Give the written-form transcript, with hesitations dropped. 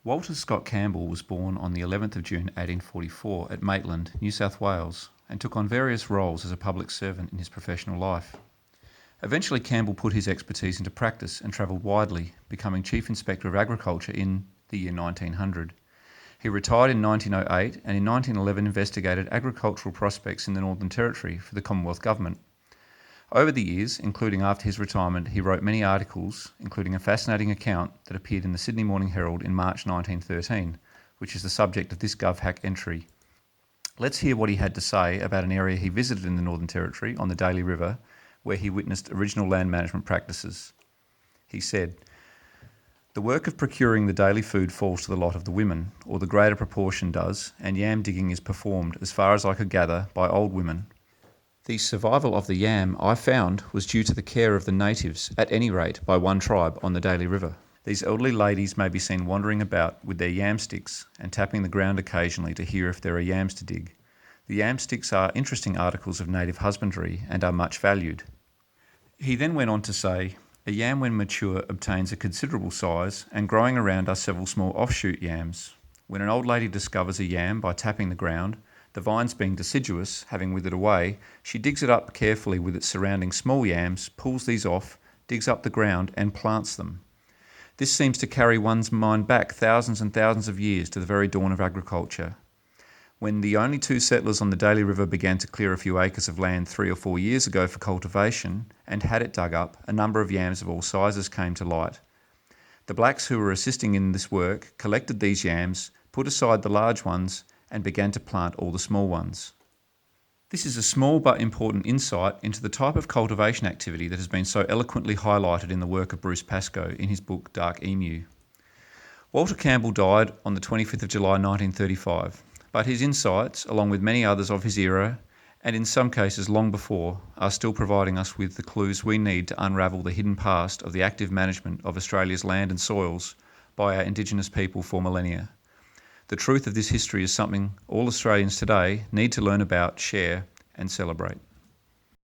Walter Scott Campbell was born on the 11th of June 1844 at Maitland, New South Wales, and took on various roles as a public servant in his professional life. Eventually, Campbell put his expertise into practice and travelled widely, becoming Chief Inspector of Agriculture in the year 1900. He retired in 1908 and in 1911 investigated agricultural prospects in the Northern Territory for the Commonwealth Government. Over the years, including after his retirement, he wrote many articles, including a fascinating account that appeared in the Sydney Morning Herald in March 1913, which is the subject of this GovHack entry. Let's hear what he had to say about an area he visited in the Northern Territory on the Daly River, where he witnessed original land management practices. He said, "The work of procuring the daily food falls to the lot of the women, or the greater proportion does, and yam digging is performed, as far as I could gather, by old women. The survival of the yam, I found, was due to the care of the natives, at any rate by one tribe on the Daly River. These elderly ladies may be seen wandering about with their yam sticks and tapping the ground occasionally to hear if there are yams to dig. The yam sticks are interesting articles of native husbandry and are much valued." He then went on to say, "A yam when mature obtains a considerable size, and growing around are several small offshoot yams. When an old lady discovers a yam by tapping the ground, the vines being deciduous, having withered away, she digs it up carefully with its surrounding small yams, pulls these off, digs up the ground and plants them. This seems to carry one's mind back thousands and thousands of years to the very dawn of agriculture. When the only two settlers on the Daly River began to clear a few acres of land 3 or 4 years ago for cultivation, and had it dug up, a number of yams of all sizes came to light. The blacks who were assisting in this work collected these yams, put aside the large ones, and began to plant all the small ones." This is a small but important insight into the type of cultivation activity that has been so eloquently highlighted in the work of Bruce Pascoe in his book Dark Emu. Walter Campbell died on the 25th of July 1935, but his insights, along with many others of his era, and in some cases long before, are still providing us with the clues we need to unravel the hidden past of the active management of Australia's land and soils by our Indigenous people for millennia. The truth of this history is something all Australians today need to learn about, share and celebrate.